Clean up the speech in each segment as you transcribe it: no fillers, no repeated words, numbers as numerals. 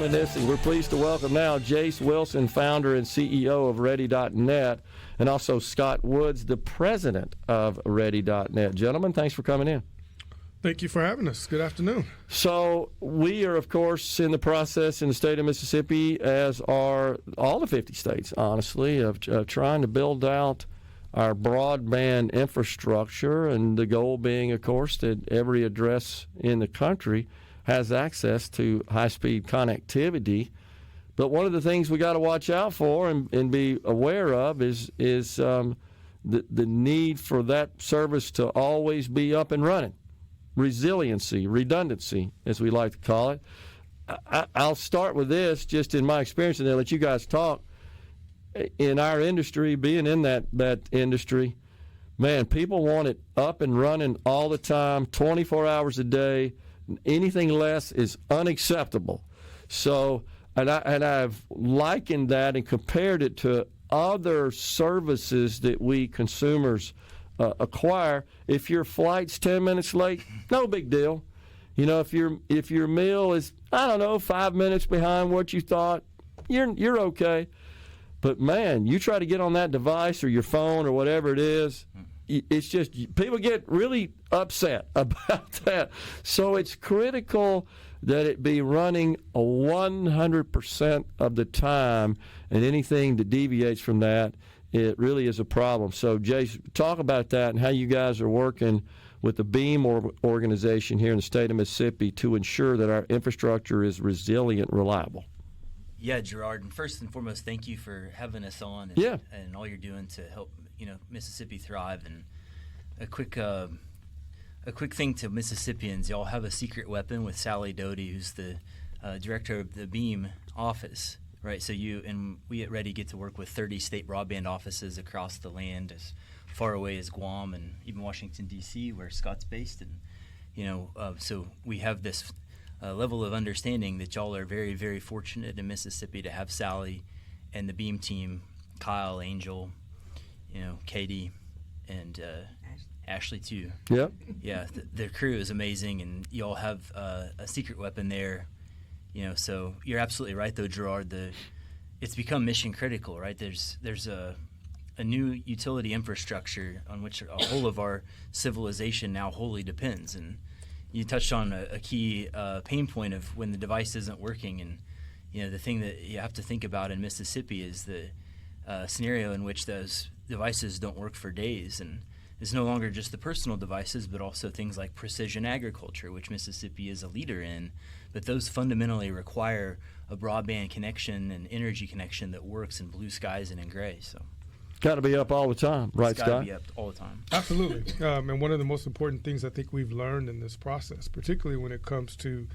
We're pleased to welcome now Jase Wilson, founder and CEO of Ready.net, and also Scott Woods, the president of Ready.net. Gentlemen, thanks for coming in. Thank you for having us. Good afternoon. So we are, of course, in the process in the state of Mississippi, as are all the 50 states, honestly, of trying to build out our broadband infrastructure, and the goal being, of course, that every address in the country has access to high-speed connectivity. But one of the things we got to watch out for and be aware of is the need for that service to always be up and running. Resiliency, redundancy, as we like to call it. I'll start with this, just in my experience, and then let you guys talk. In our industry, being in that industry, man, people want it up and running all the time, 24 hours a day. Anything less is unacceptable. So, and I've likened that and compared it to other services that we consumers acquire. If your flight's 10 minutes late, no big deal. You know, if your meal is, 5 minutes behind what you thought, you're okay. But man, you try to get on that device or your phone or whatever it is, it's just people get really upset about that. So it's critical that it be running 100% of the time, and anything that deviates from that, it really is a problem. So, Jase, talk about that and how you guys are working with the Beam organization here in the state of Mississippi to ensure that our infrastructure is resilient, reliable. Yeah, Gerard, and first and foremost, thank you for having us on and all you're doing to help Mississippi thrive. And a quick thing to Mississippians: y'all have a secret weapon with Sally Doty, who's the director of the Beam office, right? So we at Ready get to work with 30 state broadband offices across the land, as far away as Guam and even Washington D.C., where Scott's based, and so we have this level of understanding that y'all are very, very fortunate in Mississippi to have Sally and the Beam team, Kyle, Angel, Katie, and Ashley too. Yep. Yeah, their crew is amazing, and y'all have a secret weapon there. So you're absolutely right, though, Gerard. It's become mission critical, right? There's a new utility infrastructure on which a whole of our civilization now wholly depends, and you touched on a key pain point of when the device isn't working. And the thing that you have to think about in Mississippi is the scenario in which those devices don't work for days. And it's no longer just the personal devices, but also things like precision agriculture, which Mississippi is a leader in. But those fundamentally require a broadband connection and energy connection that works in blue skies and in gray. So got to be up all the time, right, Scott? It's got to be up all the time. Absolutely. And one of the most important things I think we've learned in this process, particularly when it comes to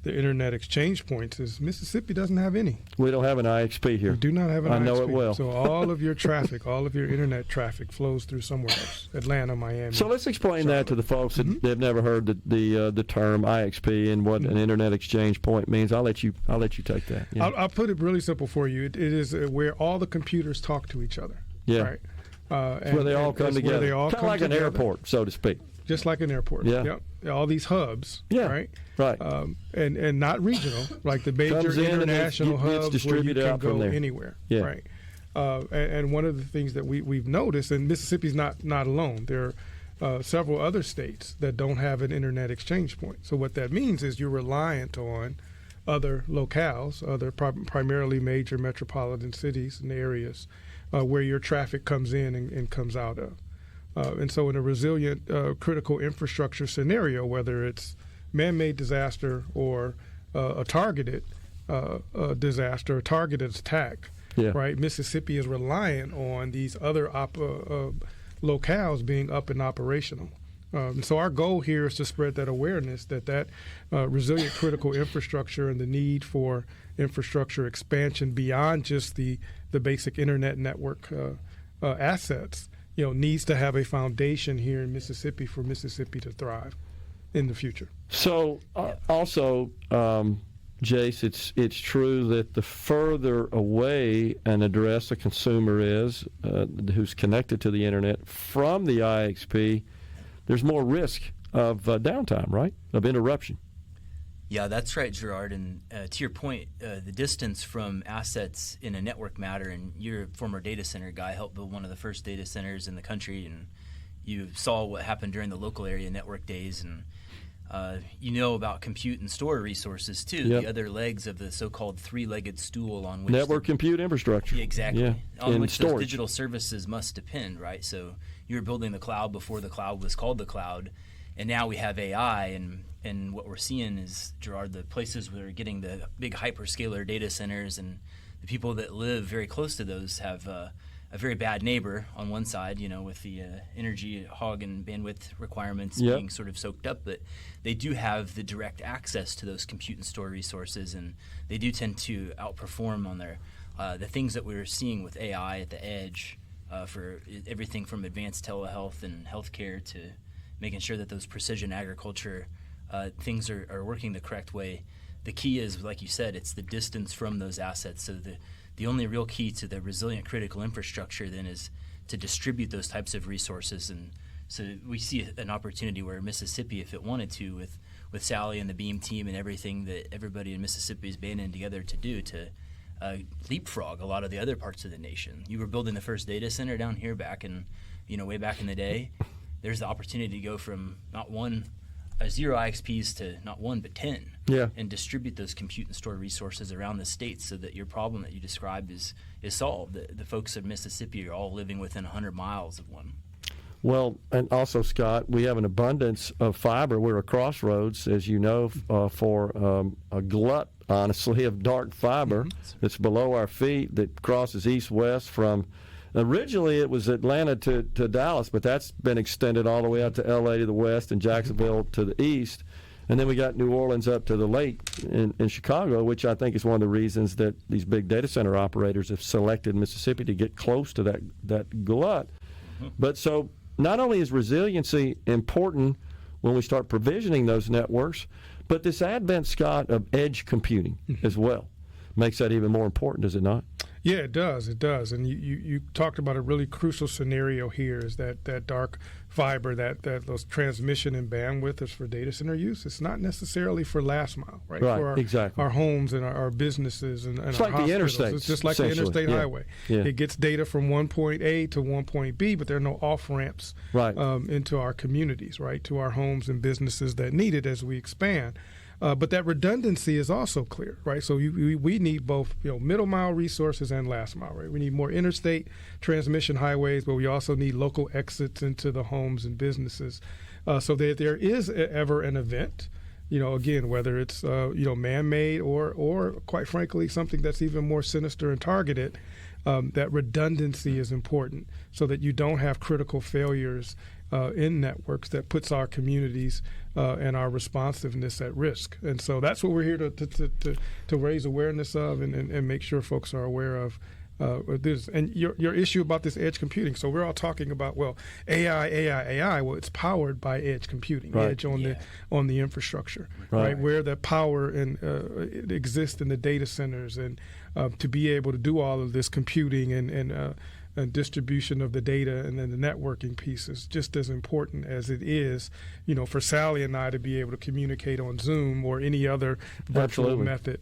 the internet exchange points, is Mississippi doesn't have any. We don't have an IXP here. We do not have an IXP. I know it well. So all of your traffic, all of your internet traffic flows through somewhere else, Atlanta, Miami. So let's explain Charlotte. that to the folks that they've never heard the term IXP and what an internet exchange point means. I'll let you take that. Yeah. I'll put it really simple for you. It is where all the computers talk to each other. Yeah. Right. Where they all come together. Kind of like an airport, so to speak. Just like an airport. Yeah. Yep. All these hubs. Yeah. Right. Right. And not regional, like the major international hubs where you can go anywhere. Yeah. Right. And one of the things that we've noticed, and Mississippi's not alone, there are several other states that don't have an internet exchange point. So what that means is you're reliant on other locales, other primarily major metropolitan cities and areas where your traffic comes in and comes out of. And so in a resilient critical infrastructure scenario, whether it's man-made disaster or a targeted disaster, a targeted attack, right? Mississippi is reliant on these other locales being up and operational. So our goal here is to spread that awareness that resilient critical infrastructure and the need for infrastructure expansion beyond just the basic internet network assets, needs to have a foundation here in Mississippi for Mississippi to thrive in the future. So also, Jase, it's true that the further away an address a consumer is who's connected to the internet from the IXP, there's more risk of downtime, right? Of interruption. Yeah, that's right, Gerard. And to your point, the distance from assets in a network matter, and you're a former data center guy, helped build one of the first data centers in the country, and you saw what happened during the local area network days, and you know about compute and store resources too, Yep. the other legs of the so-called three-legged stool on which Network compute infrastructure. Yeah, exactly. Yeah. On And which storage. those digital services must depend, right? So you were building the cloud before the cloud was called the cloud, and now we have AI, and what we're seeing is, Gerard, the places where we're getting the big hyperscaler data centers, and the people that live very close to those have a very bad neighbor on one side, with the energy hog and bandwidth requirements Yep. being sort of soaked up, but they do have the direct access to those compute and store resources, and they do tend to outperform on their the things that we're seeing with AI at the edge for everything from advanced telehealth and healthcare to making sure that those precision agriculture things are working the correct way. The key is, like you said, it's the distance from those assets. So the only real key to the resilient critical infrastructure then is to distribute those types of resources. And so we see an opportunity where Mississippi, if it wanted to, with Sally and the Beam team and everything that everybody in Mississippi is banding together to do to leapfrog a lot of the other parts of the nation. You were building the first data center down here back in, way back in the day. There's the opportunity to go from zero IXPs to not one but 10, Yeah. and distribute those compute and store resources around the state so that your problem that you described is solved. The folks in Mississippi are all living within 100 miles of one. Well, and also, Scott, we have an abundance of fiber. We're a crossroads, as you know, for a glut, honestly, of dark fiber that's below our feet that crosses east-west from. Originally, it was Atlanta to Dallas, but that's been extended all the way out to L.A. to the west and Jacksonville to the east. And then we got New Orleans up to the lake in Chicago, which I think is one of the reasons that these big data center operators have selected Mississippi to get close to that glut. But so not only is resiliency important when we start provisioning those networks, but this advent, Scott, of edge computing as well makes that even more important, does it not? Yeah, it does. It does. And you talked about a really crucial scenario here is that dark fiber, that those transmission and bandwidth is for data center use. It's not necessarily for last mile, right? Right, For exactly. our homes and our businesses and It's our like the hospitals. interstates, It's just like the essentially. interstate Yeah. highway. Yeah. It gets data from one point A to one point B, but there are no off-ramps Right. into our communities, right, to our homes and businesses that need it as we expand. But that redundancy is also clear, right? So we need both, middle mile resources and last mile, right? We need more interstate transmission highways, but we also need local exits into the homes and businesses, so that there is ever an event, again, whether it's man-made or quite frankly something that's even more sinister and targeted. That redundancy is important so that you don't have critical failures in networks that puts our communities and our responsiveness at risk. And so that's what we're here to raise awareness of and make sure folks are aware of this. And your issue about this edge computing. So we're all talking about, AI. Well, it's powered by edge computing, Right. edge on the infrastructure, Right. right? Where the power it exists in the data centers and to be able to do all of this computing and distribution of the data and then the networking piece is just as important as it is, for Sally and I to be able to communicate on Zoom or any other virtual Absolutely. method,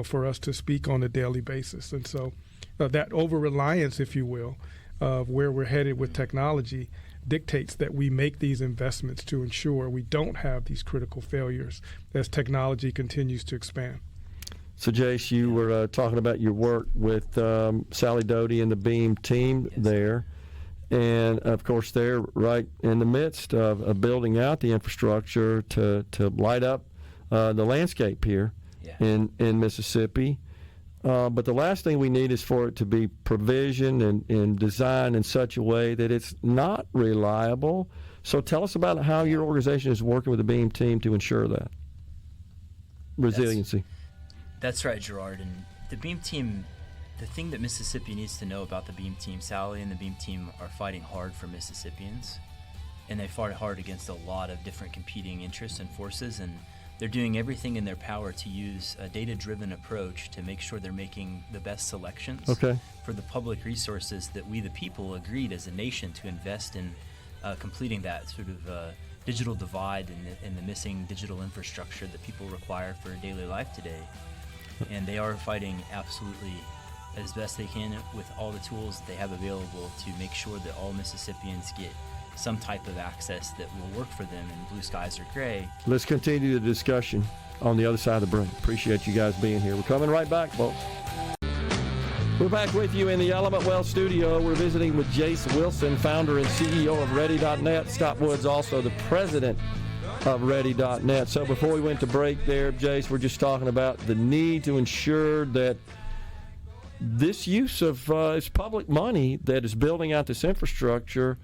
for us to speak on a daily basis. And so that over-reliance, if you will, of where we're headed with technology dictates that we make these investments to ensure we don't have these critical failures as technology continues to expand. So, Jase, you were talking about your work with Sally Doty and the Beam team there. And, of course, they're right in the midst of building out the infrastructure to light up the landscape here in Mississippi. But the last thing we need is for it to be provisioned and designed in such a way that it's not reliable. So tell us about how your organization is working with the Beam team to ensure that resiliency. That's right, Gerard. And the Beam team, the thing that Mississippi needs to know about the Beam team, Sally and the Beam team are fighting hard for Mississippians. And they fought hard against a lot of different competing interests and forces. And they're doing everything in their power to use a data-driven approach to make sure they're making the best selections for the public resources that we, the people, agreed as a nation to invest in completing that sort of digital divide and the missing digital infrastructure that people require for daily life today. And they are fighting absolutely as best they can with all the tools that they have available to make sure that all Mississippians get some type of access that will work for them and blue skies are gray. Let's continue the discussion on the other side of the break. Appreciate you guys being here. We're coming right back, folks. We're back with you in the Element Well studio. We're visiting with Jase Wilson, founder and CEO of Ready.net. Scott Woods, also the president of Ready.net. So before we went to break there, Jase, we're just talking about the need to ensure that this use of this public money that is building out this infrastructure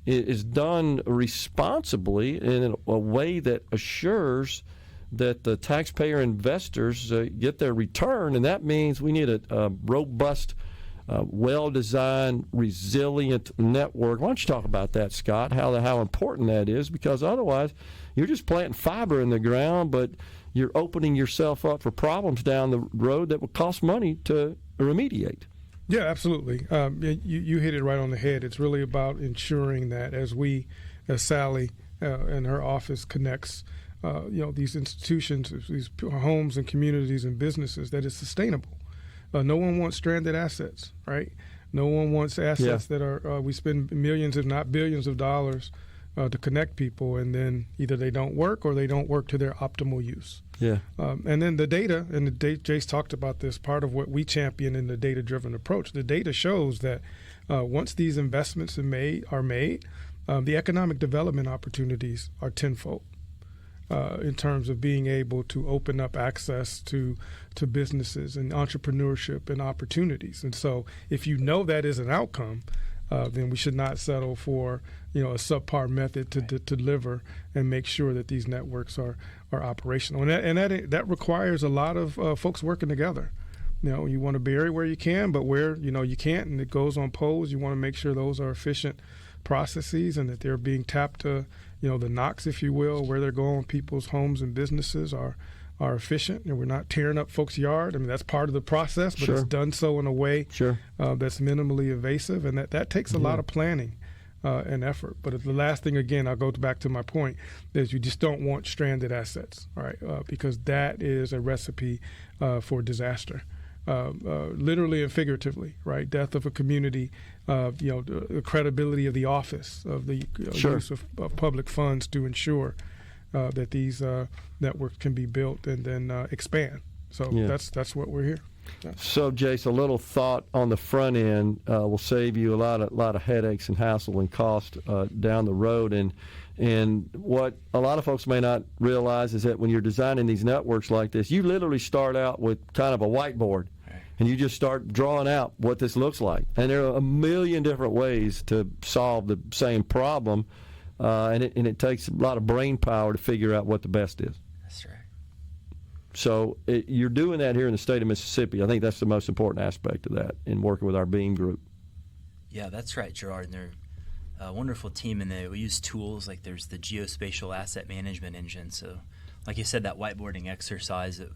is done responsibly in a way that assures that the taxpayer investors get their return, and that means we need a robust, well-designed, resilient network. Why don't you talk about that, Scott, how important that is, because otherwise you're just planting fiber in the ground, but you're opening yourself up for problems down the road that will cost money to remediate. Yeah, absolutely. You hit it right on the head. It's really about ensuring that as Sally and her office connects these institutions, these homes and communities and businesses, that is sustainable. No one wants stranded assets, right? No one wants assets that are we spend millions, if not billions, of dollars to connect people, and then either they don't work or they don't work to their optimal use. Yeah. And then the data, and Jase talked about this, part of what we champion in the data-driven approach. The data shows that once these investments are made, the economic development opportunities are tenfold. In terms of being able to open up access to businesses and entrepreneurship and opportunities. And so if you know that is an outcome, then we should not settle for a subpar method to deliver and make sure that these networks are operational. And that requires a lot of folks working together. You want to bury where you can, but where you can't and it goes on poles, you want to make sure those are efficient processes and that they're being tapped to the knocks, if you will, where they're going. People's homes and businesses are efficient, and we're not tearing up folks' yard. I mean, that's part of the process, but it's done so in a way that's minimally invasive, and that takes a lot of planning and effort. But the last thing, again, I'll go back to my point, is you just don't want stranded assets, all right? Because that is a recipe for disaster. Literally and figuratively, right? Death of a community, the credibility of the office, of the use of public funds to ensure that these networks can be built and then expand. So that's what we're here. Yeah. So, Jase, a little thought on the front end will save you a lot of headaches and hassle and cost down the road. And what a lot of folks may not realize is that when you're designing these networks like this, you literally start out with kind of a whiteboard. And you just start drawing out what this looks like. And there are a million different ways to solve the same problem, and it takes a lot of brain power to figure out what the best is. That's right. So you're doing that here in the state of Mississippi. I think that's the most important aspect of that in working with our Beam group. Yeah, that's right, Gerard. And they're a wonderful team, and we use tools like there's the geospatial asset management engine. So like you said, that whiteboarding exercise that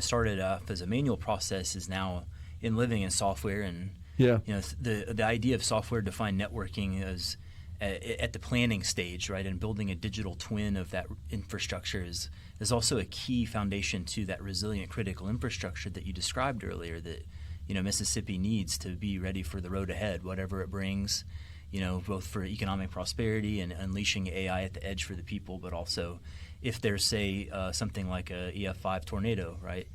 started off as a manual process is now living in software, and the idea of software-defined networking is at the planning stage, right? And building a digital twin of that infrastructure is also a key foundation to that resilient critical infrastructure that you described earlier. That Mississippi needs to be ready for the road ahead, whatever it brings. Both for economic prosperity and unleashing AI at the edge for the people, but also if there's, say, something like a EF5 tornado, right,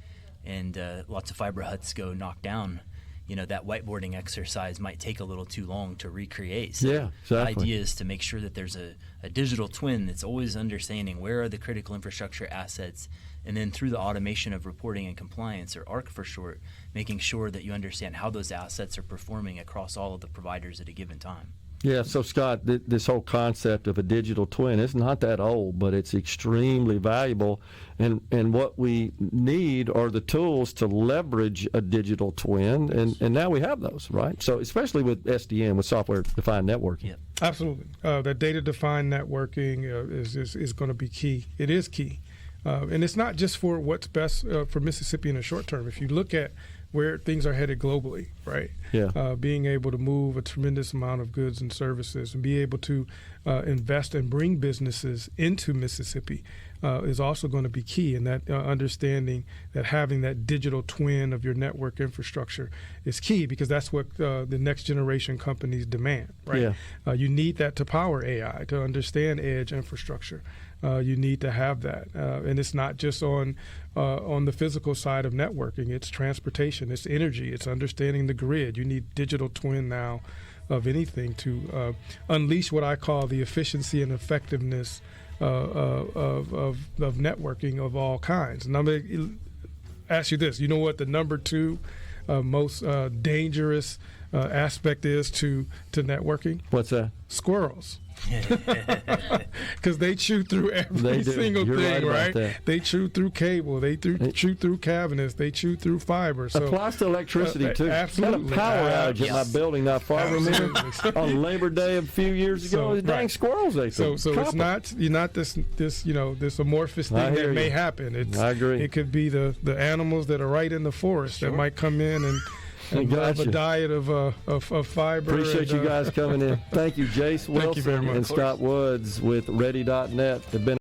and lots of fiber huts go knocked down, that whiteboarding exercise might take a little too long to recreate. So exactly. The idea is to make sure that there's a digital twin that's always understanding where are the critical infrastructure assets, and then through the automation of reporting and compliance, or ARC for short, making sure that you understand how those assets are performing across all of the providers at a given time. Yeah, so Scott, this whole concept of a digital twin is not that old, but it's extremely valuable. And what we need are the tools to leverage a digital twin, and now we have those, right? So especially with SDN, with software-defined networking. Yeah. Absolutely. That data-defined networking is going to be key. It is key. And it's not just for what's best for Mississippi in the short term. If you look at where things are headed globally, right? Yeah. Being able to move a tremendous amount of goods and services and be able to invest and bring businesses into Mississippi is also going to be key. And that understanding that having that digital twin of your network infrastructure is key, because that's what the next generation companies demand, right? Yeah. You need that to power AI, to understand edge infrastructure. You need to have that, and it's not just on the physical side of networking. It's transportation, it's energy, it's understanding the grid. You need digital twin now of anything to unleash what I call the efficiency and effectiveness of networking of all kinds. And I'm going to ask you this: you know what the number 2 most dangerous aspect is to networking? What's that? Squirrels. Because they chew through every single You're thing, right? They chew through cable, they chew through cabinets, they chew through fiber. So applies to electricity too. Absolutely. Had a power outage at my building not far from here on Labor Day a few years ago. So, dang squirrels they So it's not this this amorphous thing that may happen. I agree. It could be the animals that are right in the forest that might come in and have a diet of fiber. Appreciate you guys coming in. Thank you, Jase Wilson very much. and Scott Woods with Ready.net. They've been